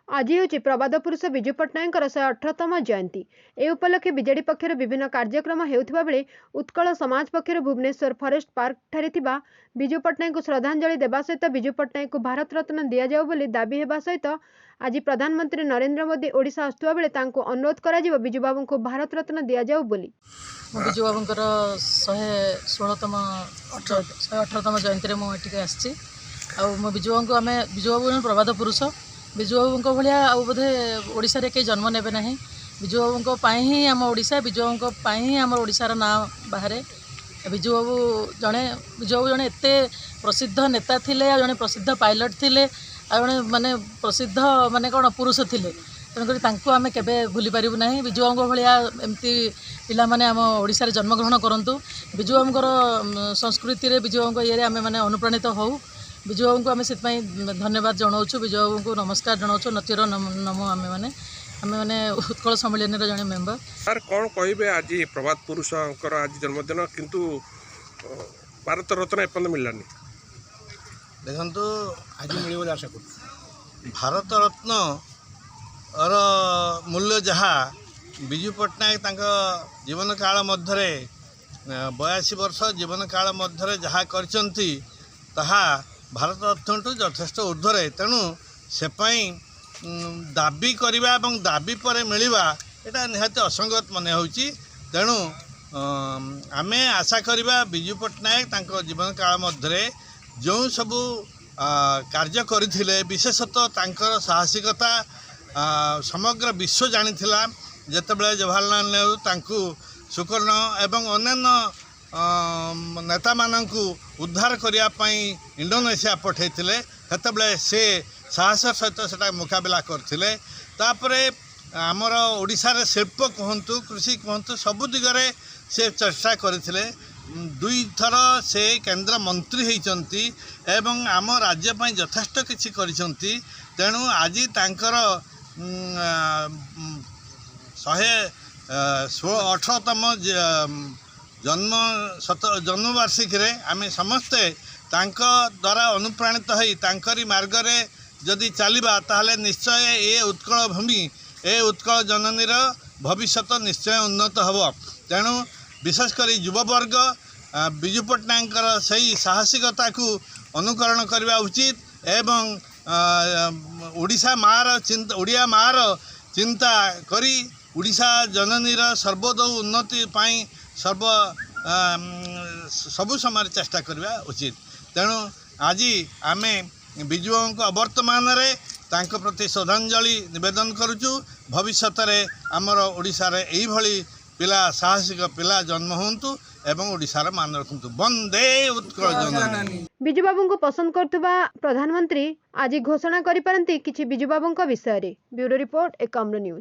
आज हूँ प्रबाद पुरुष विजु पट्टनायक 118तम जयंती। ए उपलक्षे विजेडी पक्षर विभिन्न कार्यक्रम होता बेले उत्कल समाज पक्षर भुवनेश्वर फरेस्ट पार्क ठारे थिबा विजु पट्टनायक को श्रद्धांजलि देवा सहित विजु पट्टनायक को भारत रत्न दि जाऊ बोली दाबी हेबा सहित आज प्रधानमंत्री नरेंद्र मोदी ओडिशा आसुवा बेले तांको अनुरोध करा जिवो विजु बाबू को भारत रत्न दि जाऊ बोली। विजु बाबूंकर 118तम जयंती में मुझे आसी विजु बाबू को आम विजु बाबू प्रबाद पुरुष विजु बाबू भाया बोधे ओडिशा रे कई जन्म नेबे नहीं। विजु बाबू ही आम ओडिशा विजु बाबू ही आम ओडिशार ना बाहर। विजु बाबू जड़े एत प्रसिद्ध नेता थिले, जड़े प्रसिद्ध पायलट थिले, जड़े माने प्रसिद्ध माने कौन पुरुष थिले। तेणुक आम केबे भूली पारिबु नहीं। विजु बाबू भाया एमती पिला माने आम ओडिशा रे जन्मग्रहण करंतु। विजु बाबूंकर संस्कृति रे विजु बाबू ये आम माने अनुप्राणित हो। विजु बाबू को आम से धन्यवाद जनाऊँ। विजु बाबू को नमस्कार जनाऊँ। नतिर नमो आम मैंने उत्कल सम्मेलन जड़े मेम्बर। सर कौन कहे आज प्रभात पुरुष आज जन्मदिन किंतु भारत रत्न एपर्यंत मिललानी? देखो आज मिल आशा कर भारत रत्न मूल्य जहाँ विजु पट्टनायक जीवन काल मध्य 82 वर्ष जीवन काल मध्य जहाँ करचंती ताहा भारत रत्न टू यथेष्ट ऊर्ध्वे। तेणु से दाबी करवा और दाबी पर मिलवा यहाँ निहाती असंगत मन हो। तेणु आम आशा करवा विजु पट्टनायक जीवन काल मध्य जो सबू कार्य करथिले, विशेषतः तांकर साहसिकता समग्र विश्व जानी जितेबाला जवाहरलाल नेहरू तांकु सुकर्ण एवं अन्य नेता मानू उद्धार करने इंडोनेशिया पठेइथिले। सेतेबेले से साहस सहित से मुकाबला करथिले। तापरे आमर ओडिशा रे शिल्प कहतु कृषि कहतु सबु दिगरे से चेष्टा करथिले। 2 थर से केंद्र मंत्री होइचंती एवं आम राज्य पई यथेष्ट किछि करिसंती। तेणु आज तांकर 118तम जन्मवार्षिकी रे आमे समस्ते तांको द्वारा अनुप्राणित होई तांकरी मार्ग रे जदि चलिबा ताहले निश्चय ए उत्कल भूमि ए उत्कल जननीर भविष्यत निश्चय उन्नत हबो। तेणु विशेषकर युववर्ग विजु पट्टनायकर सही साहसिकता को अनुकरण करने उचित एवं ओडिशा मार चिंता ओडिया मार चिंता करी ओडिशा जननीर सर्वोदय उन्नति पाई सबु समय चेष्टा करवा उचित। तेणु आज आम विजु बाबू अवर्तमान तांको प्रति श्रद्धांजलि निवेदन करुचु। भविष्यत रे आमर ओडिशा रे एही भली पिला साहसिक पिला जन्म होंतु एवं ओडिशार मान रखु। वंदे उत्कल जननी। विजु बाबू को पसंद करथुबा प्रधानमंत्री आज घोषणा करि पारंती किछि विजु बाबू विषय रे। Bureau report Ekamra news.